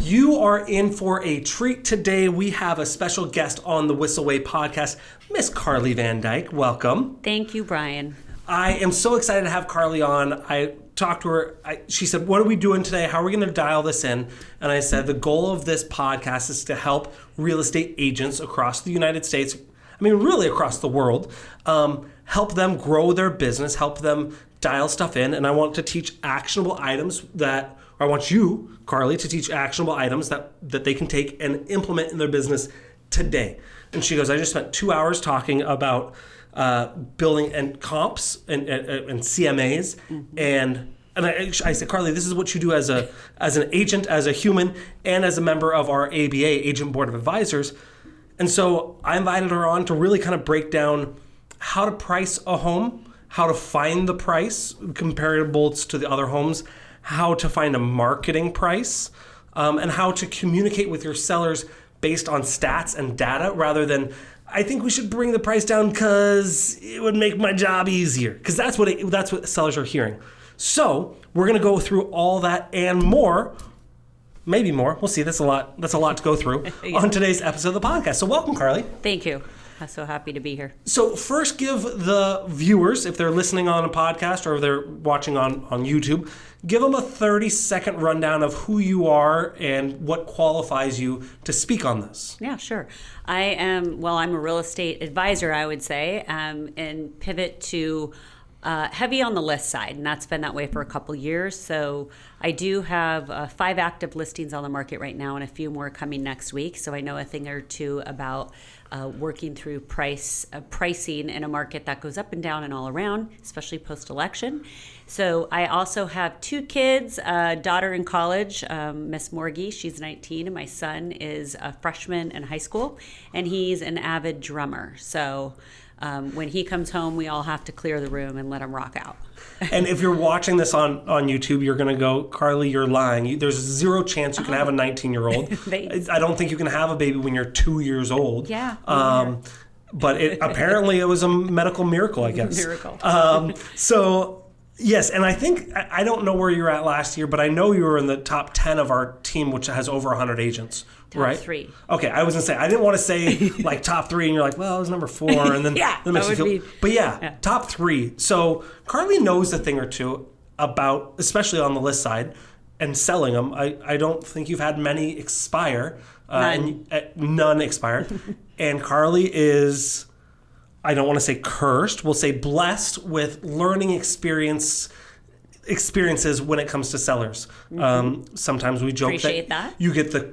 You are in for a treat today. We have a special guest on the Whissel Way podcast, Miss Karlee Van Dyke. Welcome. Thank you, Bryan. I am so excited to have Karlee on. I talked to her. She said, what are we doing today? How are we going to dial this in? And I said, the goal of this podcast is to help real estate agents across the United States, I mean, really across the world, help them grow their business, help them dial stuff in. And I want to teach actionable items I want you, Karlee, to teach actionable items that they can take and implement in their business today. And she goes, I just spent 2 hours talking about building and comps and CMAs. Mm-hmm. And I said, Karlee, this is what you do as an agent, as a human, and as a member of our ABA, Agent Board of Advisors. And so I invited her on to really kind of break down how to price a home, how to find the price comparables to the other homes, how to find a marketing price, and how to communicate with your sellers based on stats and data rather than, I think we should bring the price down because it would make my job easier. Because that's what sellers are hearing. So we're going to go through all that and more, maybe more. We'll see. That's a lot to go through on today's episode of the podcast. So welcome, Karlee. Thank you. I'm so happy to be here. So first, give the viewers, if they're listening on a podcast or if they're watching on YouTube, give them a 30-second rundown of who you are and what qualifies you to speak on this. Yeah, sure. I'm a real estate advisor, I would say, and pivot to heavy on the list side, and that's been that way for a couple years. So I do have 5 active listings on the market right now and a few more coming next week. So I know a thing or two about working through pricing in a market that goes up and down and all around, especially post-election. So I also have 2 kids, a daughter in college, Miss Morgie, she's 19, and my son is a freshman in high school, and he's an avid drummer. So when he comes home, we all have to clear the room and let him rock out. And if you're watching this on YouTube, you're going to go, Karlee, you're lying. There's 0 chance you can have a 19-year-old. I don't think you can have a baby when you're 2 years old. Yeah. But apparently it was a medical miracle, I guess. Miracle. So, yes, and I think, I don't know where you were at last year, but I know you were in the top 10 of our team, which has over 100 agents. Top 3. Okay, I was going to say, I didn't want to say like top 3, and you're like, well, it was number 4, and then yeah, that makes you feel. But yeah, top 3. So Karlee knows a thing or two about, especially on the list side, and selling them. I don't think you've had many expire. None. None expire. And Karlee is, I don't want to say cursed, we'll say blessed with learning experiences when it comes to sellers. Mm-hmm. Sometimes we joke Appreciate that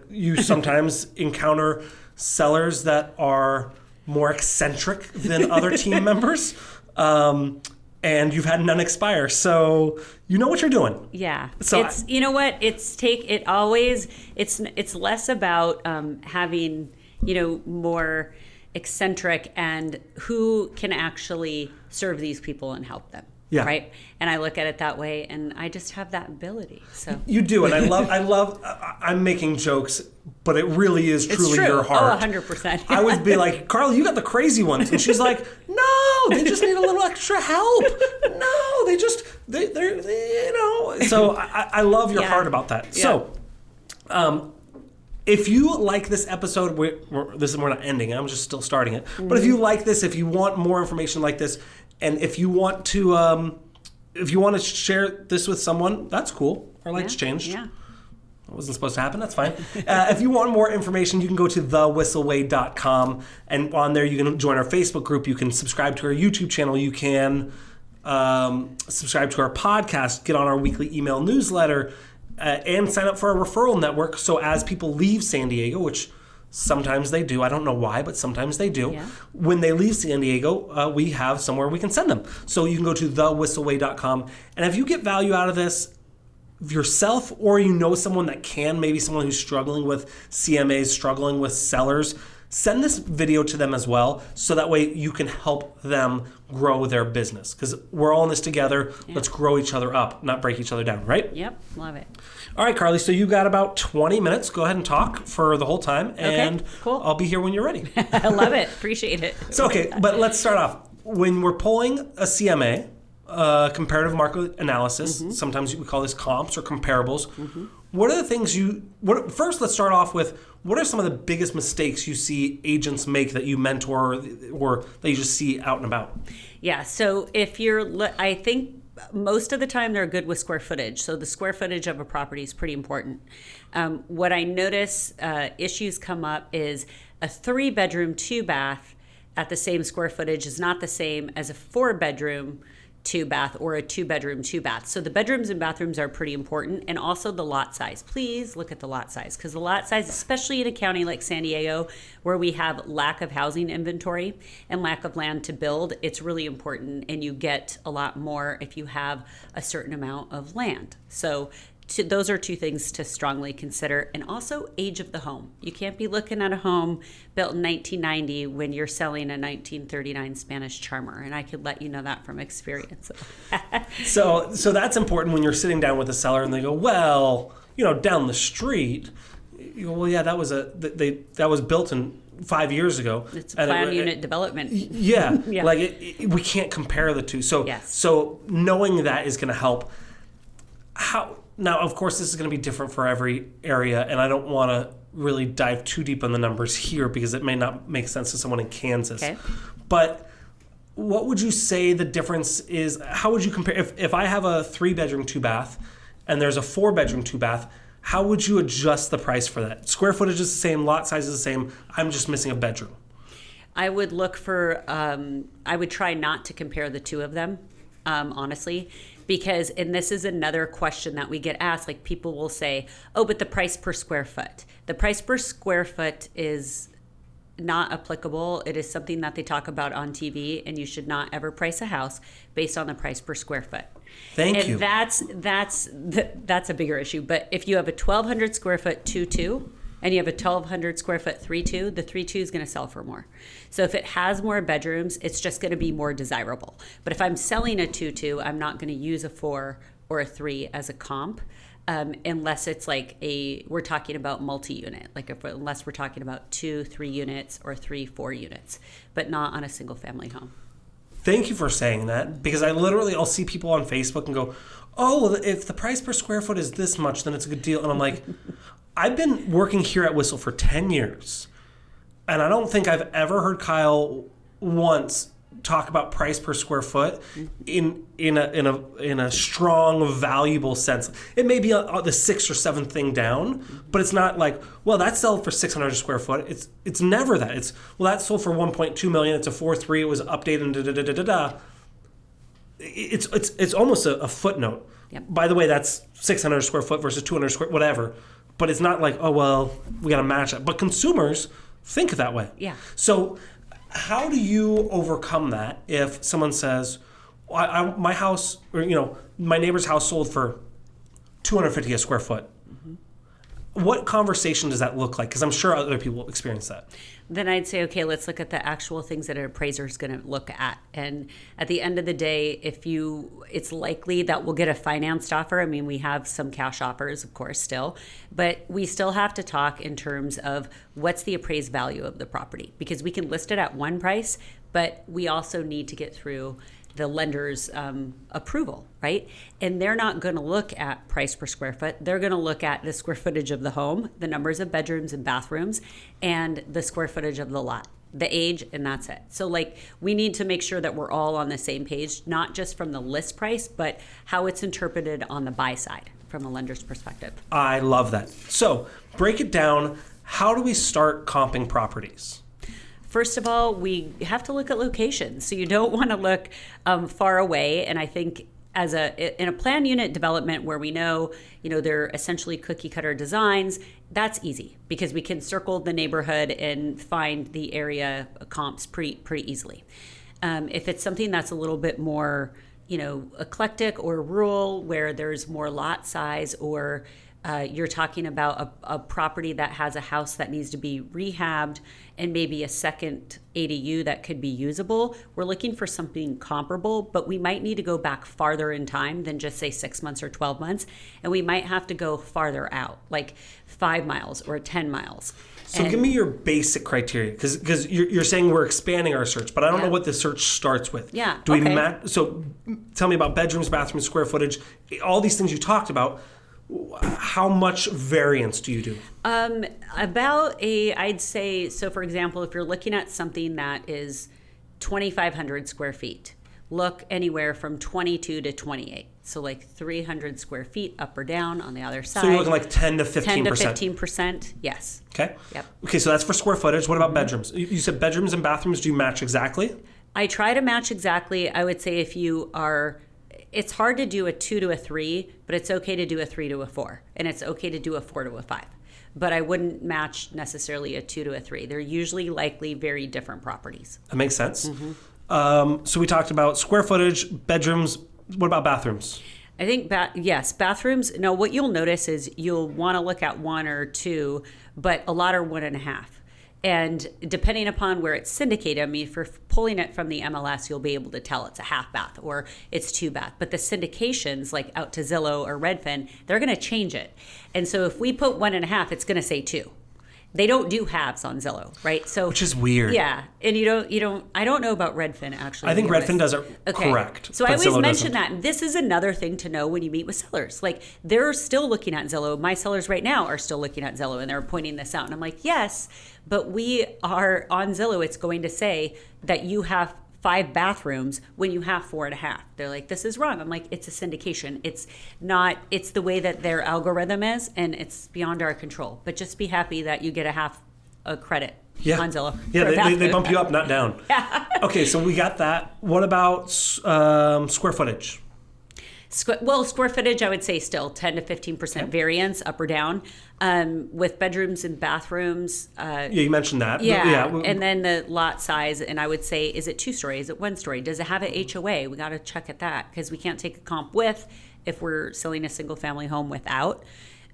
you sometimes encounter sellers that are more eccentric than other team members. And you've had none expire, so you know what you're doing. Yeah, so you know what? It's less about having more eccentric and who can actually serve these people and help them. Yeah. Right. And I look at it that way, and I just have that ability. So you do, and I love. I'm making jokes, but it really is truly your heart. 100%. I would be like, Karlee, you got the crazy ones, and she's like, no, they just need a little extra help. No, they're So I love your heart about that. Yeah. So, if you like this episode, we're not ending it. I'm just still starting it. Mm-hmm. But if you like this, if you want more information like this. And if you want to share this with someone, that's cool. Our lights changed. Yeah. That wasn't supposed to happen. That's fine. If you want more information, you can go to thewhisselway.com. And on there, you can join our Facebook group. You can subscribe to our YouTube channel. You can subscribe to our podcast, get on our weekly email newsletter, and sign up for our referral network. So as people leave San Diego, which sometimes they do. I don't know why, but sometimes they do. Yeah. When they leave San Diego, we have somewhere we can send them. So you can go to thewhisselway.com. And if you get value out of this yourself, or you know someone that can, maybe someone who's struggling with CMAs, struggling with sellers, send this video to them as well. So that way you can help them grow their business. Because we're all in this together. Yeah. Let's grow each other up, not break each other down, right? Yep, love it. All right, Karlee, so you got about 20 minutes. Go ahead and talk for the whole time, and cool. I'll be here when you're ready. I love it. Appreciate it. So, okay, but let's start off. When we're pulling a CMA, comparative market analysis, sometimes we call this comps or comparables, What are the things first, let's start off with, what are some of the biggest mistakes you see agents make that you mentor or that you just see out and about? Yeah, so I think most of the time they're good with square footage. So the square footage of a property is pretty important. What I notice issues come up is a 3-bedroom, 2-bath at the same square footage is not the same as a 4-bedroom, 2-bath or a 2-bedroom, 2-bath. So the bedrooms and bathrooms are pretty important, and also the lot size. Please look at the lot size, because the lot size, especially in a county like San Diego, where we have lack of housing inventory and lack of land to build, it's really important, and you get a lot more if you have a certain amount of land. So those are 2 things to strongly consider. And also age of the home. You can't be looking at a home built in 1990 when you're selling a 1939 Spanish Charmer. And I could let you know that from experience. So that's important when you're sitting down with a seller and they go, well, down the street. You go, well, yeah, that was built in 5 years ago. It's a plan unit development. Yeah. Yeah. Like we can't compare the two. So, yes. So knowing that is going to help. Now, of course, this is going to be different for every area, and I don't want to really dive too deep on the numbers here because it may not make sense to someone in Kansas. Okay. But what would you say the difference is? How would you compare? If I have a 3-bedroom, 2-bath, and there's a 4-bedroom, 2-bath, how would you adjust the price for that? Square footage is the same, lot size is the same. I'm just missing a bedroom. I would look for, I would try not to compare the 2 of them, honestly. Because, and this is another question that we get asked, like people will say, oh, but the price per square foot. The price per square foot is not applicable. It is something that they talk about on TV, and you should not ever price a house based on the price per square foot. Thank you. And that's a bigger issue. But if you have a 1,200 square foot 2-2, and you have a 1,200 square foot 3-2, the 3-2 is going to sell for more. So if it has more bedrooms, it's just going to be more desirable. But if I'm selling a 2-2, I'm not going to use a 4 or a 3 as a comp, unless it's like we're talking about multi-unit, unless we're talking about 2-3 units or 3-4 units, but not on a single family home. Thank you for saying that, because I'll see people on Facebook and go, oh, well, if the price per square foot is this much, then it's a good deal. And I'm like, I've been working here at Whissel for 10 years, and I don't think I've ever heard Kyle once talk about price per square foot in a strong, valuable sense. It may be the 6th or 7th thing down, but it's not like, well, that sold for $600 a square foot. It's never that. It's, well, that sold for $1.2 million. It's a 4.3. It was updated and da-da-da-da-da. It's almost a footnote. Yep. By the way, that's 600 square foot versus 200 square, whatever. But it's not like, oh, well, we got to match that. But consumers think that way. Yeah. So how do you overcome that if someone says, my house, or my neighbor's house sold for $250 a square foot? Mm-hmm. What conversation does that look like? Because I'm sure other people experience that. Then I'd say, okay, let's look at the actual things that an appraiser is going to look at. And at the end of the day, it's likely that we'll get a financed offer. I mean, we have some cash offers, of course, still, but we still have to talk in terms of what's the appraised value of the property, because we can list it at one price, but we also need to get through the lender's approval, right? And they're not going to look at price per square foot. They're going to look at the square footage of the home, the numbers of bedrooms and bathrooms, and the square footage of the lot, the age, and that's it. So we need to make sure that we're all on the same page, not just from the list price, but how it's interpreted on the buy side from a lender's perspective. I love that. So break it down. How do we start comping properties? First of all, we have to look at locations. So you don't want to look far away. And I think in a plan unit development where we know, they're essentially cookie cutter designs, that's easy because we can circle the neighborhood and find the area comps pretty easily. If it's something that's a little bit more, eclectic or rural, where there's more lot size, or you're talking about a property that has a house that needs to be rehabbed and maybe a second ADU that could be usable, we're looking for something comparable, but we might need to go back farther in time than just say 6 months or 12 months. And we might have to go farther out, like 5 miles or 10 miles. So give me your basic criteria, because you're saying we're expanding our search, but I don't know what the search starts with. Yeah. Do we match? So tell me about bedrooms, bathrooms, square footage, all these things you talked about. how much variance do you do? I'd say, so for example, if you're looking at something that is 2,500 square feet, look anywhere from 22 to 28. So like 300 square feet up or down on the other side. So you're looking like 10 to 15%. 10 to 15%, yes. Okay. Yep. Okay, so that's for square footage. What about bedrooms? You said bedrooms and bathrooms, do you match exactly? I try to match exactly. I would say if you are, it's hard to do a 2 to a 3, but it's okay to do a 3 to a 4. And it's okay to do a 4 to a 5. But I wouldn't match necessarily a 2 to a 3. They're usually likely very different properties. That makes sense. So we talked about square footage, bedrooms. What about bathrooms? I think, yes, bathrooms. Now, what you'll notice is you'll want to look at 1 or 2, but a lot are 1.5. And depending upon where it's syndicated, I mean, if you're pulling it from the MLS, you'll be able to tell it's a half bath or it's 2 bath. But the syndications, like out to Zillow or Redfin, they're going to change it. And so if we put 1.5, it's going to say 2. They don't do halves on Zillow, right? So, which is weird. Yeah, and you don't. I don't know about Redfin actually. I think Redfin does it correct. So I always mention that. And this is another thing to know when you meet with sellers. Like they're still looking at Zillow. My sellers right now are still looking at Zillow, and they're pointing this out. And I'm like, yes, but we are on Zillow. It's going to say that you have 5 bathrooms when you have 4.5. They're like, this is wrong. I'm like, it's a syndication. It's not, it's the way that their algorithm is, and it's beyond our control. But just be happy that you get a credit on Zillow. Yeah, they bump you up, not down. Yeah. Okay, so we got that. What about square footage? Square footage, I would say still 10 to 15% variance up or down. With bedrooms and bathrooms. You mentioned that. Yeah. And then the lot size, and I would say, is it 2-story? Is it 1-story? Does it have an HOA? We got to check at that because we can't take a comp with if we're selling a single family home without.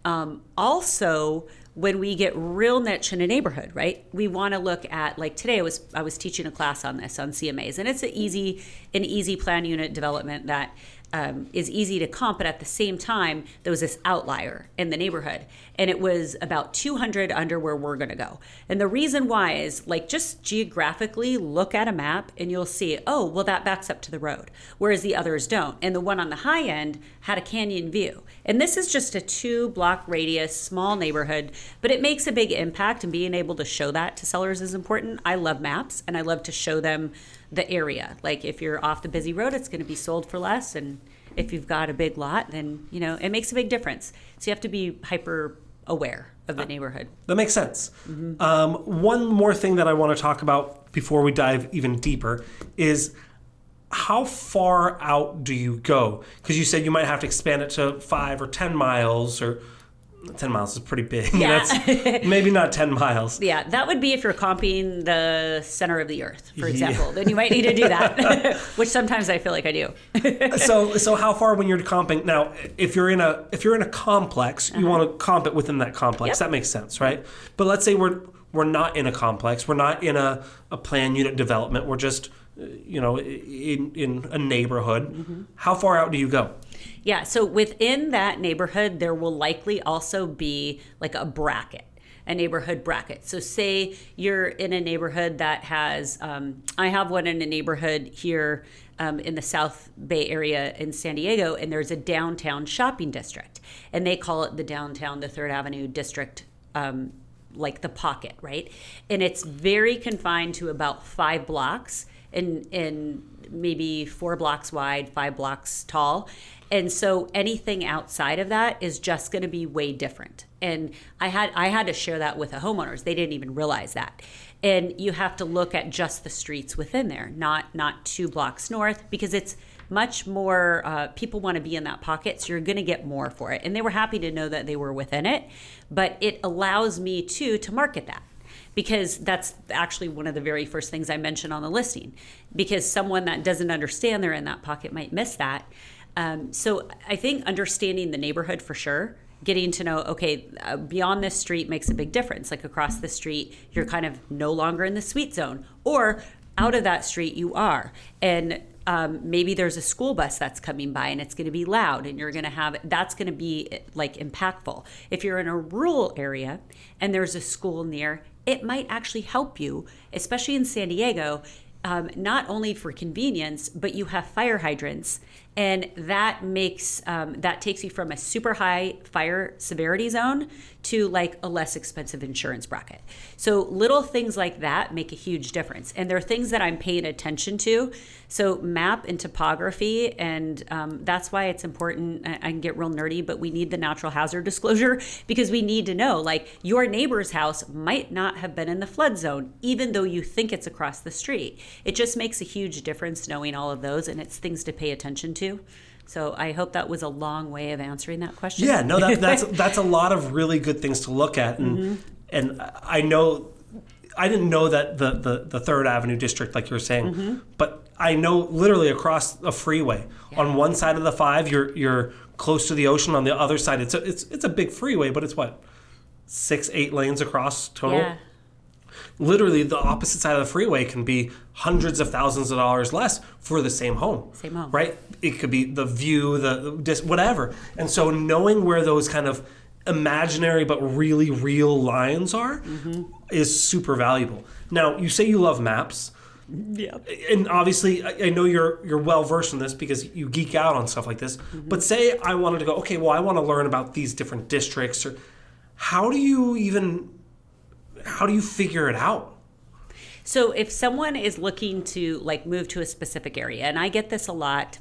Also, when we get real niche in a neighborhood, right? We want to look at, like today I was teaching a class on this, on CMAs, and it's an easy plan unit development that is easy to comp, but at the same time, there was this outlier in the neighborhood, and it was about 200 under where we're going to go. And the reason why is, like, just geographically look at a map and you'll see, oh, well, that backs up to the road, whereas the others don't. And the one on the high end had a canyon view. And this is just a 2-block radius, small neighborhood, but it makes a big impact, and being able to show that to sellers is important. I love maps, and I love to show them the area. Like if you're off the busy road, it's going to be sold for less. And if you've got a big lot, then, it makes a big difference. So you have to be hyper aware of the neighborhood. That makes sense. One more thing that I want to talk about before we dive even deeper is how far out do you go? Because you said you might have to expand it to 5 or 10 miles, or 10 miles is pretty big. Yeah. That's maybe not 10 miles. Yeah, that would be if you're comping the center of the earth, for example. Then you might need to do that, which sometimes I feel like I do. So how far when you're comping? Now, if you're in a complex, you want to comp it within that complex. Yep. That makes sense, right? But let's say we're not in a complex. We're not in a plan unit development. We're just in a neighborhood. How far out do you go? Yeah, so within that neighborhood, there will likely also be like a bracket, a neighborhood bracket. So say you're in a neighborhood that has, I have one in a neighborhood here in the South Bay area in San Diego, and there's a downtown shopping district. And they call it the downtown, the 3rd Avenue district, like the pocket, right? And it's very confined to about 5 blocks and maybe 4 blocks wide, 5 blocks tall. And so anything outside of that is just going to be way different. And I had to share that with the homeowners. They didn't even realize that. And you have to look at just the streets within there, not 2 blocks north, because it's much more, people want to be in that pocket, so you're going to get more for it. And they were happy to know that they were within it, but it allows me to market that. Because that's actually one of the very first things I mentioned on the listing. Because someone that doesn't understand they're in that pocket might miss that. So I think understanding the neighborhood for sure, getting to know, okay, beyond this street makes a big difference. Like across the street, you're kind of no longer in the sweet zone. Or out of that street, you are. And maybe there's a school bus that's coming by and it's going to be loud, and you're going to have, that's going to be like impactful. If you're in a rural area and there's a school near, it might actually help you, especially in San Diego, not only for convenience, but you have fire hydrants And that makes that takes you from a super high fire severity zone to like a less expensive insurance bracket. So little things like that make a huge difference. And there are things that I'm paying attention to. So map and topography, and that's why it's important. I can get real nerdy, but we need the natural hazard disclosure because we need to know, like, your neighbor's house might not have been in the flood zone, even though you think it's across the street. It just makes a huge difference knowing all of those, and it's things to pay attention to. So I hope that was a long way of answering that question. Yeah, no, that's a lot of really good things to look at, and I know I didn't know that the Third Avenue district, like you were saying, but I know literally across a freeway. Yeah. On one side of the 5, you're close to the ocean. On the other side, it's a big freeway, but it's what, 6-8 lanes across total. Yeah. Literally, the opposite side of the freeway can be hundreds of thousands of dollars less for the same home. Same home. Right? It could be the view, whatever. And so knowing where those kind of imaginary but really real lines are is super valuable. Now, you say you love maps. Yeah. And obviously, I know you're well versed in this because you geek out on stuff like this. But say I wanted to go, okay, well, I want to learn about these different districts. Or how do you figure it out? So if someone is looking to like move to a specific area, and I get this a lot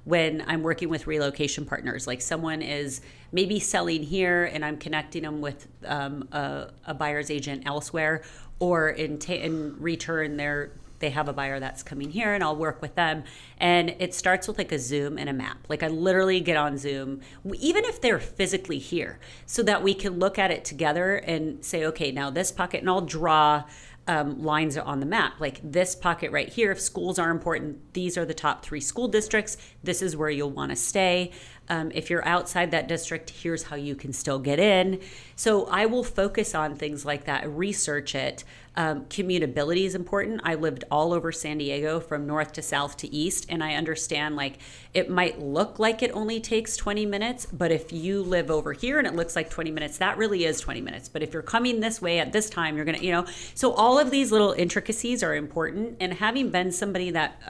when I'm working with relocation partners, like someone is maybe selling here and I'm connecting them with a buyer's agent elsewhere, or in return they have a buyer that's coming here and I'll work with them. And it starts with like a Zoom and a map. Like I literally get on Zoom, even if they're physically here, so that we can look at it together and say, okay, now this pocket, and I'll draw lines on the map. Like this pocket right here, if schools are important, these are the top 3 school districts. This is where you'll want to stay. If you're outside that district, here's how you can still get in. So I will focus on things like that, research it. Commutability is important. I lived all over San Diego from north to south to east, and I understand like it might look like it only takes 20 minutes, but if you live over here and it looks like 20 minutes, that really is 20 minutes. But if you're coming this way at this time, you're going to, so all of these little intricacies are important. And having been someone that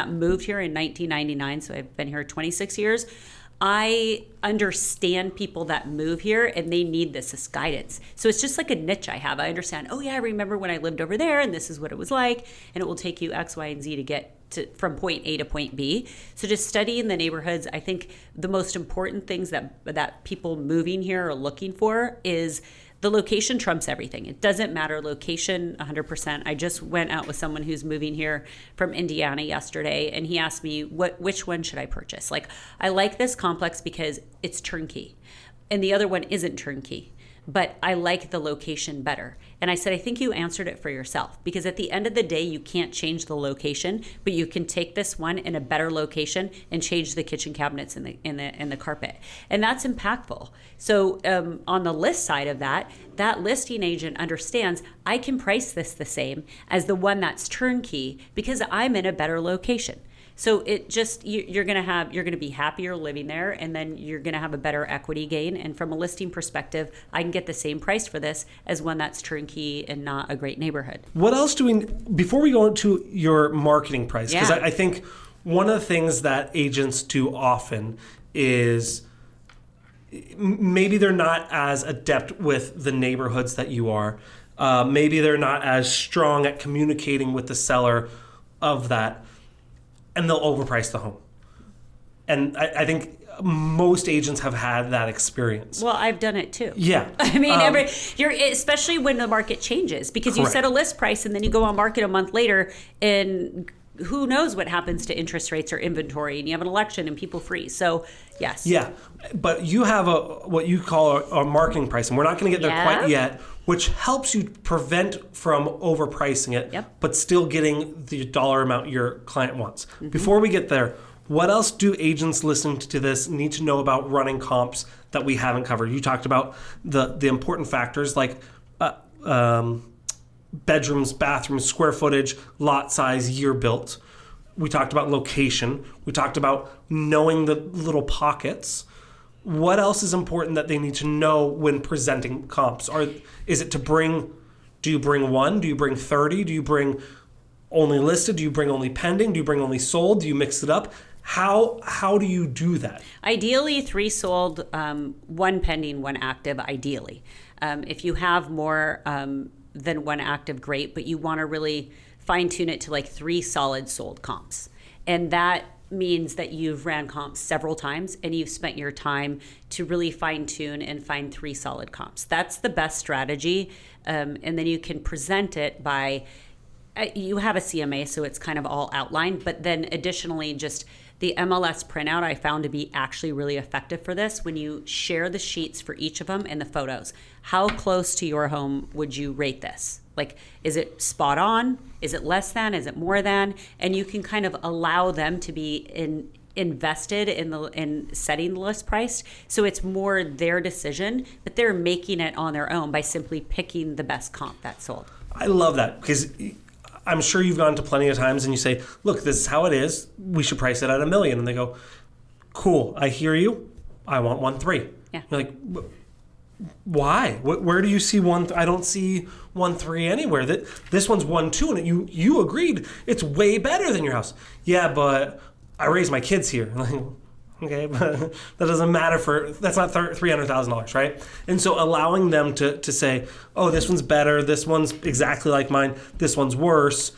moved here in 1999, so I've been here 26 years, I understand people that move here and they need this guidance. So it's just like a niche I have. I understand, oh yeah, I remember when I lived over there and this is what it was like, and it will take you X, Y, and Z to get from point A to point B. So just studying the neighborhoods, I think the most important things that people moving here are looking for is the location trumps everything. It doesn't matter location 100%. I just went out with someone who's moving here from Indiana yesterday, and he asked me, which one should I purchase? Like, I like this complex because it's turnkey, and the other one isn't turnkey, but I like the location better. And I said, I think you answered it for yourself, because at the end of the day, you can't change the location, but you can take this one in a better location and change the kitchen cabinets and the carpet. And that's impactful. So on the list side of that listing agent understands I can price this the same as the one that's turnkey because I'm in a better location. So it just, you're going to be happier living there, and then you're going to have a better equity gain. And from a listing perspective, I can get the same price for this as one that's turnkey and not a great neighborhood. What else before we go into your marketing price, because I think one of the things that agents do often is maybe they're not as adept with the neighborhoods that you are. Maybe they're not as strong at communicating with the seller of that. And they'll overprice the home. And I think most agents have had that experience. Well, I've done it too. Yeah. I mean, especially when the market changes, because you set a list price and then you go on market a month later, and who knows what happens to interest rates or inventory, and you have an election and people freeze. So yes. Yeah. But you have what you call a marketing price, and we're not going to get there quite yet, which helps you prevent from overpricing it, but still getting the dollar amount your client wants. Mm-hmm. Before we get there, what else do agents listening to this need to know about running comps that we haven't covered? You talked about the important factors like bedrooms, bathrooms, square footage, lot size, year built. We talked about location. We talked about knowing the little pockets. What else is important that they need to know when presenting comps? Is it do you bring one? Do you bring 30? Do you bring only listed? Do you bring only pending? Do you bring only sold? Do you mix it up? How do you do that? Ideally, 3 sold, 1 pending, 1 active, ideally. If you have more than 1 active, great, but you want to really fine tune it to like 3 solid sold comps. And that means that you've ran comps several times and you've spent your time to really fine tune and find 3 solid comps. That's the best strategy. And then you can present it by, you have a CMA, so it's kind of all outlined, but then additionally, just the MLS printout I found to be actually really effective for this. When you share the sheets for each of them and the photos, how close to your home would you rate this? Like, is it spot on? Is it less than? Is it more than? And you can kind of allow them to be invested in setting the list price. So it's more their decision, but they're making it on their own by simply picking the best comp that sold. I love that, because I'm sure you've gone to plenty of times and you say, look, this is how it is. We should price it at $1 million. And they go, cool, I hear you. I want 1.3. Yeah. You're like, why? Where do you see I don't see 1.3 anywhere. This one's 1.2, and you agreed it's way better than your house. Yeah, but I raised my kids here. Like, okay, but that doesn't matter that's not $300,000, right? And so allowing them to say, oh, this one's better, this one's exactly like mine, this one's worse,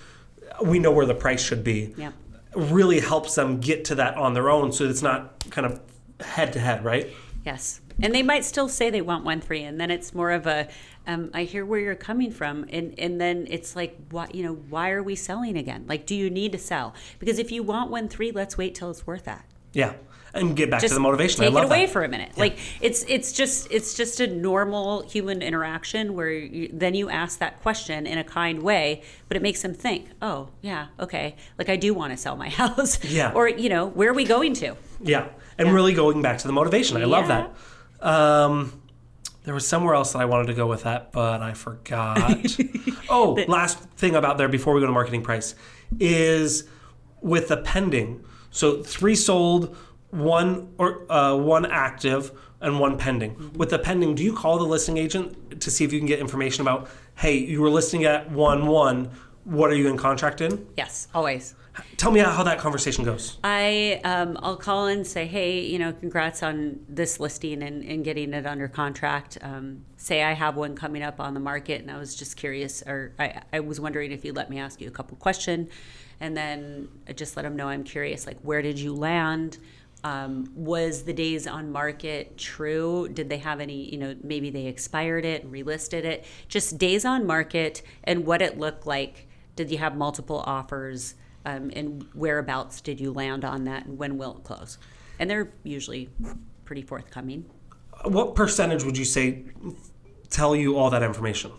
we know where the price should be. Yeah. Really helps them get to that on their own, so it's not kind of head to head, right? Yes. And they might still say they want 1.3, and then it's more of a, I hear where you're coming from, and then it's like, why are we selling again? Like, do you need to sell? Because if you want 1.3, let's wait till it's worth that. Yeah, and get back to the motivation. Take I love it away that. for a minute. Yeah. Like it's just a normal human interaction where then you ask that question in a kind way, but it makes them think, oh yeah, okay, like I do want to sell my house. Yeah. Or where are we going to? Yeah, and really going back to the motivation. I love that. There was somewhere else that I wanted to go with that, but I forgot. Last thing about there before we go to marketing price is with the pending. So 3 sold, 1 active, and 1 pending. Mm-hmm. With the pending, do you call the listing agent to see if you can get information about, hey, you were listing at 1.1, what are you in contract in? Yes, always. Tell me how that conversation goes. I'll call and say, hey, congrats on this listing and getting it under contract. Say I have one coming up on the market, and I was just curious, or I was wondering if you'd let me ask you a couple questions, and then I just let them know I'm curious, like, where did you land? Was the days on market true? Did they have any, maybe they expired it and relisted it? Just days on market and what it looked like. Did you have multiple offers? And whereabouts did you land on that, and when will it close? And they're usually pretty forthcoming. What percentage would you say tell you all that information?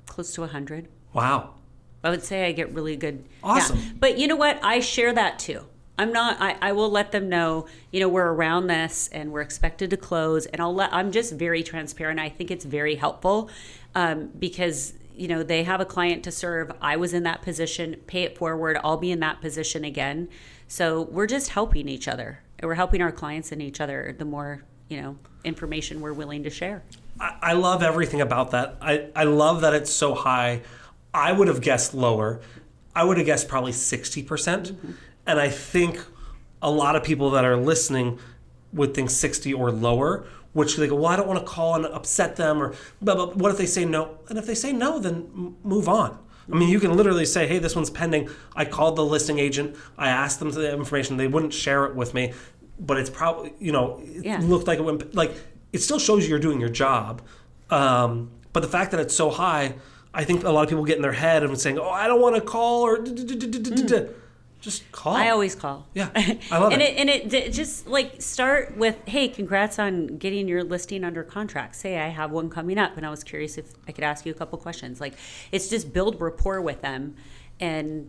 Close to 100. Wow. I would say I get really good. Awesome. Yeah. But you know what? I share that too. I will let them know, we're around this and we're expected to close, and I'm just very transparent. I think it's very helpful because they have a client to serve. I was in that position. Pay it forward. I'll be in that position again. So we're just helping each other. We're helping our clients and each other. The more information we're willing to share. I love everything about that. I love that it's so high. I would have guessed lower. I would have guessed probably 60%. Mm-hmm. And I think a lot of people that are listening would think 60 or lower, which they go, well, I don't want to call and upset them, or but what if they say no? And if they say no, then move on. I mean, you can literally say, hey, this one's pending. I called the listing agent. I asked them the information. They wouldn't share it with me, but it's probably, it looked like it went, like, it still shows you're doing your job. But the fact that it's so high, I think a lot of people get in their head and saying, oh, I don't want to call, or just call. I always call. Yeah, I love it. And it just like start with, hey, congrats on getting your listing under contract. Say I have one coming up, and I was curious if I could ask you a couple questions. Like, it's just build rapport with them, and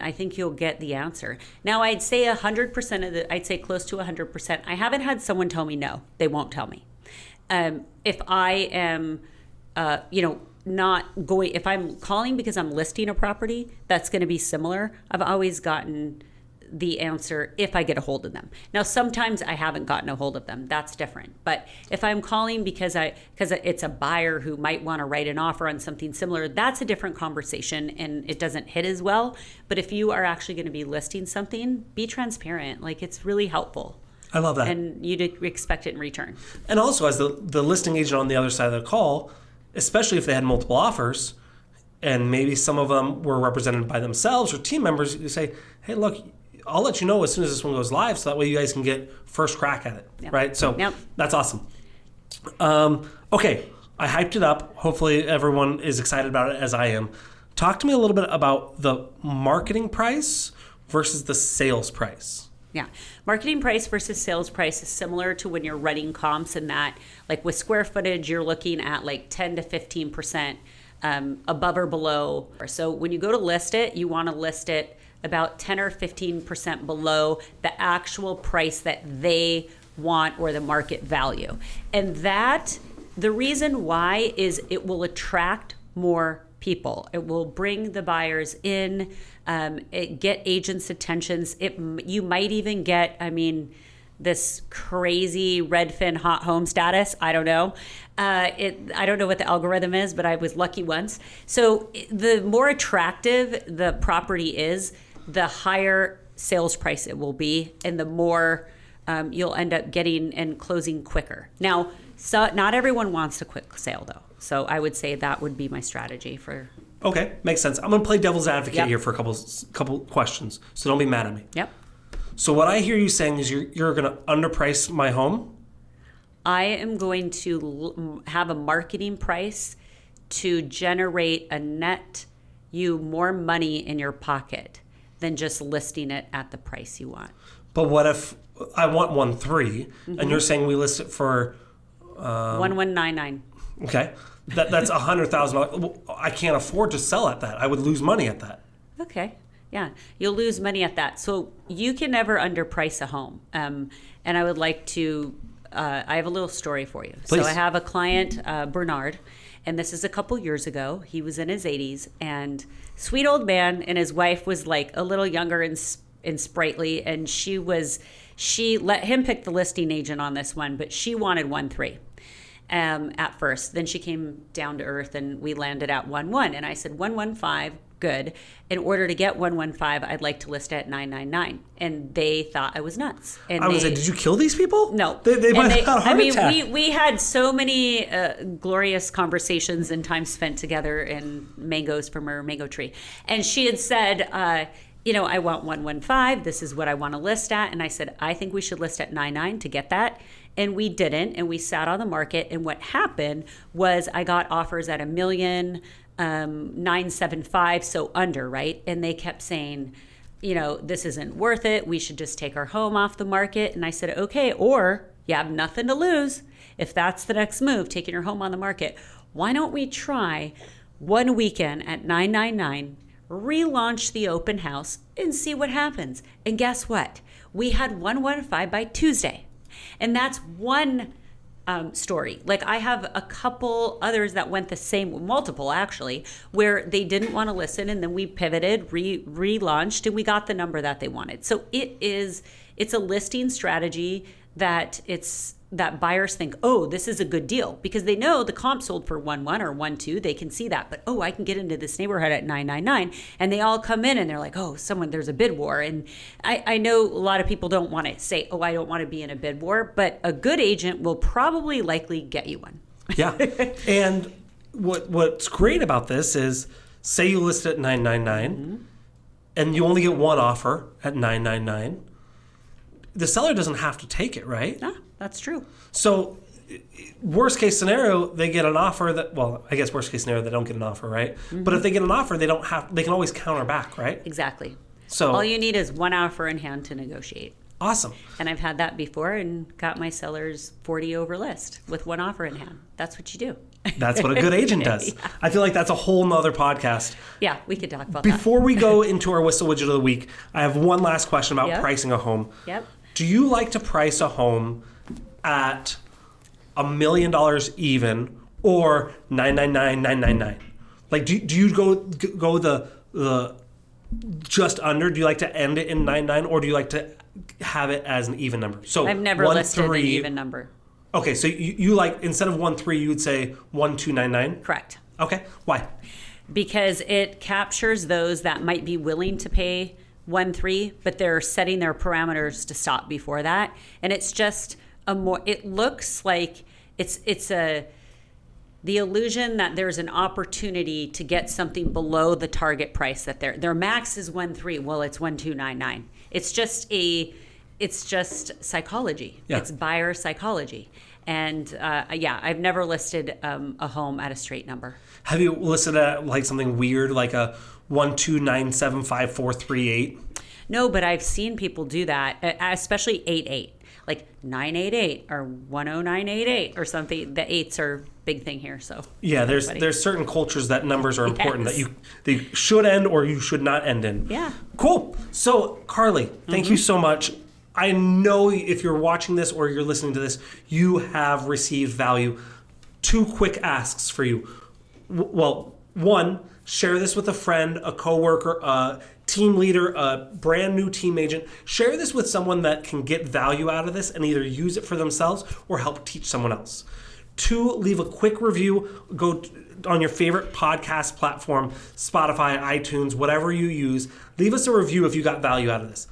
I think you'll get the answer. Now, I'd say 100% of the, I'd say close to 100%. I haven't had someone tell me no. They won't tell me. If I am, not going, if I'm calling because I'm listing a property, that's going to be similar. I've always gotten the answer if I get a hold of them. Now, sometimes I haven't gotten a hold of them. That's different. But if I'm calling because it's a buyer who might want to write an offer on something similar, that's a different conversation and it doesn't hit as well. But if you are actually going to be listing something, be transparent. Like, it's really helpful. I love that. And you'd expect it in return. And also, as the listing agent on the other side of the call, especially if they had multiple offers, and maybe some of them were represented by themselves or team members, you say, hey, look, I'll let you know as soon as this one goes live, so that way you guys can get first crack at it, right? So that's awesome. Okay, I hyped it up. Hopefully everyone is excited about it as I am. Talk to me a little bit about the marketing price versus the sales price. Yeah. Marketing price versus sales price is similar to when you're running comps, in that, like with square footage, you're looking at like 10 to 15% above or below. So when you go to list it, you want to list it about 10 or 15% below the actual price that they want or the market value. And that, the reason why is it will attract more people. It will bring the buyers in, get agents' attentions. You might even get, this crazy Redfin hot home status. I don't know. I don't know what the algorithm is, but I was lucky once. So the more attractive the property is, the higher sales price it will be, and the more you'll end up getting and closing quicker. Now, so not everyone wants a quick sale, though. So I would say that would be my strategy for. Okay, makes sense. I'm going to play devil's advocate here for a couple questions, so don't be mad at me. Yep. So what I hear you saying is you're going to underprice my home? I am going to have a marketing price to generate a net you more money in your pocket than just listing it at the price you want. But what if I want 1.3 and you're saying we list it for 1199? Okay, that's $100,000. Well, I can't afford to sell at that. I would lose money at that. Okay. Yeah, you'll lose money at that. So you can never underprice a home. And I would like to, I have a little story for you. Please. So I have a client, Bernard, and this is a couple years ago. He was in his 80s, and sweet old man, and his wife was like a little younger and sprightly, and she let him pick the listing agent on this one, but she wanted 1.3. At first. Then she came down to earth and we landed at 1.1. And I said, 1.15, good. In order to get 1.15, I'd like to list at 9.99. And they thought I was nuts. And I was like, did you kill these people? No. They might have had a heart attack. We had so many glorious conversations and time spent together in mangoes from her mango tree. And she had said, I want 1.15. This is what I want to list at. And I said, I think we should list at 9.9 to get that. And we didn't, and we sat on the market. And what happened was I got offers at $1,975,000, so under, right? And they kept saying, this isn't worth it. We should just take our home off the market. And I said, okay, or you have nothing to lose. If that's the next move, taking your home on the market, why don't we try one weekend at 9.99, relaunch the open house, and see what happens? And guess what? We had 1.15 by Tuesday. And that's one story. Like, I have a couple others that went the same, multiple actually, where they didn't want to listen, and then we pivoted, relaunched, and we got the number that they wanted. So it's a listing strategy that buyers think, oh, this is a good deal, because they know the comp sold for 1.1 or 1.2. They can see that, but I can get into this neighborhood at 9.99, and they all come in and they're like, there's a bid war. And I know a lot of people don't want to say, I don't want to be in a bid war, but a good agent will probably likely get you one. Yeah. And what's great about this is, say you list it at 9.99 and you only get one offer at 9.99. The seller doesn't have to take it, right? No, that's true. So worst case scenario, they get an offer worst case scenario, they don't get an offer, right? Mm-hmm. But if they get an offer, they can always counter back, right? Exactly. So all you need is one offer in hand to negotiate. Awesome. And I've had that before and got my sellers 40 over list with one offer in hand. That's what you do. That's what a good agent does. Yeah. I feel like that's a whole nother podcast. Yeah, we could talk about that. Before we go into our Whissel Widget of the Week, I have one last question about pricing a home. Yep. Do you like to price a home at $1 million even, or 999, 999? Like, do you go the just under? Do you like to end it in 99, or do you like to have it as an even number? So I've never listed an even number. Okay, so you like, instead of 1-3, you would say 1-2-9-9? Correct. Okay, why? Because it captures those that might be willing to pay 1-3, but they're setting their parameters to stop before that, and it's just it looks like the illusion that there's an opportunity to get something below the target price that their max is 1-3. Well, it's 1-2-9-9. It's just psychology. Yeah. It's buyer psychology. And I've never listed a home at a straight number. Have you listed at like something weird, like a 1-2-9-7-5-4-3-8? No, but I've seen people do that, especially 8-8, like 988 or 10988 or something. The eights are big thing here. So yeah, there's certain cultures that numbers are important, that they should end or you should not end in. Yeah. Cool. So Karlee, thank you so much. I know if you're watching this or you're listening to this, you have received value. 2 quick asks for you. Well, 1, share this with a friend, a coworker, a team leader, a brand new team agent. Share this with someone that can get value out of this and either use it for themselves or help teach someone else. 2, leave a quick review. Go on your favorite podcast platform, Spotify, iTunes, whatever you use. Leave us a review if you got value out of this.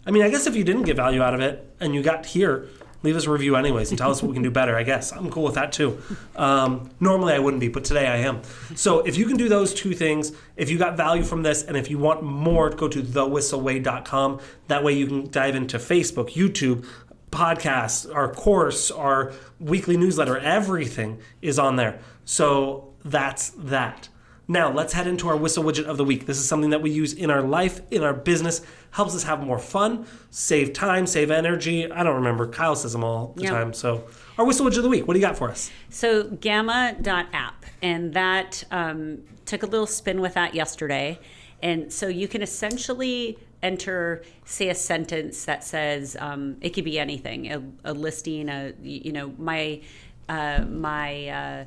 I mean, I guess if you didn't get value out of it and you got here, leave us a review anyways and tell us what we can do better, I guess. I'm cool with that too. Normally I wouldn't be, but today I am. So if you can do those 2 things, if you got value from this, and if you want more, go to thewhisselway.com. That way you can dive into Facebook, YouTube, podcasts, our course, our weekly newsletter. Everything is on there. So that's that. Now, let's head into our Whissel widget of the week. This is something that we use in our life, in our business, helps us have more fun, save time, save energy. I don't remember. Kyle says them all the time. So our Whissel widget of the week, what do you got for us? So gamma.app, and that took a little spin with that yesterday. And so you can essentially enter, say, a sentence that says, it could be anything, a listing, my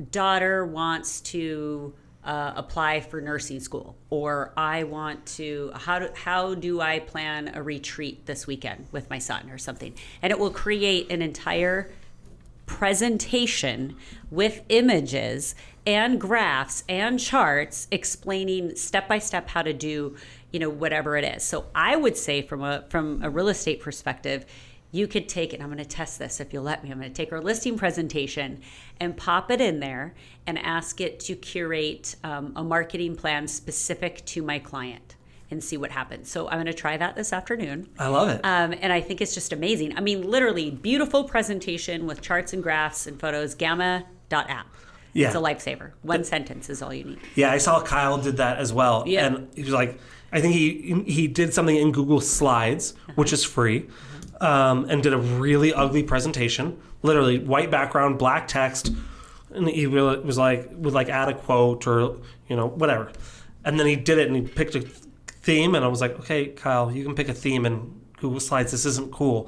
daughter wants to apply for nursing school, or I want to, how do I plan a retreat this weekend with my son or something? And it will create an entire presentation with images and graphs and charts explaining step by step how to do, whatever it is. So I would say from a real estate perspective, you could take it, and I'm going to test this if you'll let me. I'm going to take our listing presentation and pop it in there and ask it to curate a marketing plan specific to my client and see what happens. So I'm going to try that this afternoon. I love it. And I think it's just amazing. I mean, literally beautiful presentation with charts and graphs and photos, gamma.app. Yeah. It's a lifesaver. One sentence is all you need. Yeah, I saw Kyle did that as well. Yeah. And he was like, I think he did something in Google Slides, which is free. And did a really ugly presentation, literally white background, black text, and he really was like, would like add a quote or, whatever. And then he did it and he picked a theme, and I was like, okay, Kyle, you can pick a theme in Google Slides. This isn't cool.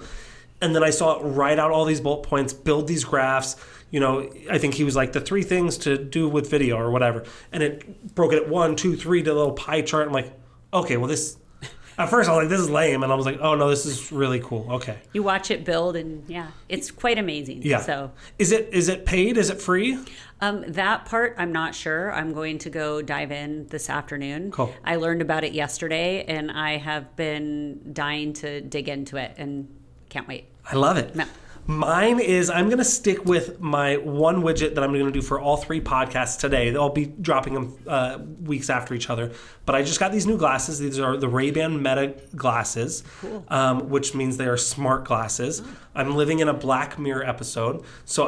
And then I saw it write out all these bullet points, build these graphs. I think he was like the 3 things to do with video or whatever. And it broke it at 1, 2, 3 to a little pie chart. I'm like, okay, well at first, I was like, this is lame. And I was like, oh, no, this is really cool. Okay. You watch it build, and it's quite amazing. Yeah. So Is it paid? Is it free? That part, I'm not sure. I'm going to go dive in this afternoon. Cool. I learned about it yesterday, and I have been dying to dig into it and can't wait. I love it. No. Mine is, I'm going to stick with my one widget that I'm going to do for all 3 podcasts today. They'll be dropping them weeks after each other. But I just got these new glasses. These are the Ray-Ban Meta glasses, cool. Which means they are smart glasses. Oh. I'm living in a Black Mirror episode. So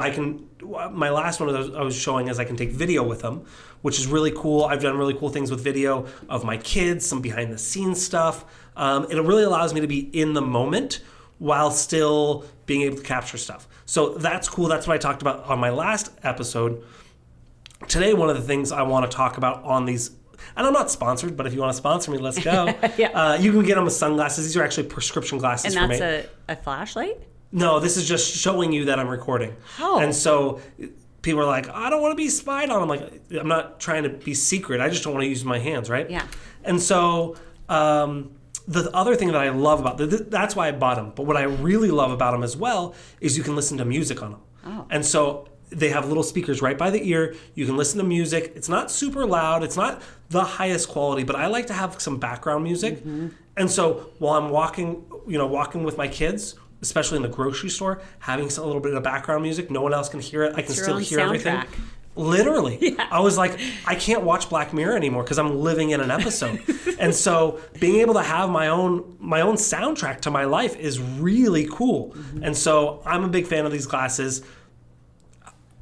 my last one of those I was showing is I can take video with them, which is really cool. I've done really cool things with video of my kids, some behind the scenes stuff. It really allows me to be in the moment while still being able to capture stuff. So that's cool. That's what I talked about on my last episode. Today, one of the things I want to talk about on these, and I'm not sponsored, but if you want to sponsor me, let's go. Yeah. You can get them with sunglasses. These are actually prescription glasses for me. And that's a flashlight? No, this is just showing you that I'm recording. Oh. And so people are like, I don't want to be spied on. I'm like, I'm not trying to be secret. I just don't want to use my hands, right? Yeah. And so the other thing that I love about that's why I bought them. But what I really love about them as well is you can listen to music on them. Oh. And so they have little speakers right by the ear. You can listen to music. It's not super loud. It's not the highest quality, but I like to have some background music. Mm-hmm. And so while I'm walking with my kids, especially in the grocery store, having a little bit of background music, no one else can hear it. I can still hear everything. Literally. Yeah. I was like, I can't watch Black Mirror anymore because I'm living in an episode. And so being able to have my own soundtrack to my life is really cool. Mm-hmm. And so I'm a big fan of these glasses.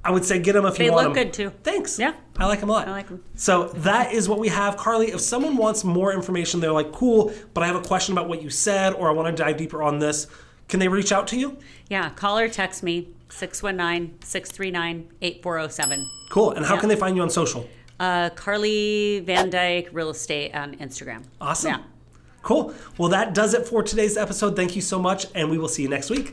I would say get them if you want them. They look good too. Thanks. Yeah. I like them a lot. I like them. So that is what we have. Karlee, if someone wants more information, they're like, cool, but I have a question about what you said or I want to dive deeper on this, can they reach out to you? Yeah. Call or text me, 619-639-8407. Cool. And how can they find you on social? Karlee Van Dyke Real Estate on Instagram. Awesome. Yeah. Cool. Well, that does it for today's episode. Thank you so much, and we will see you next week.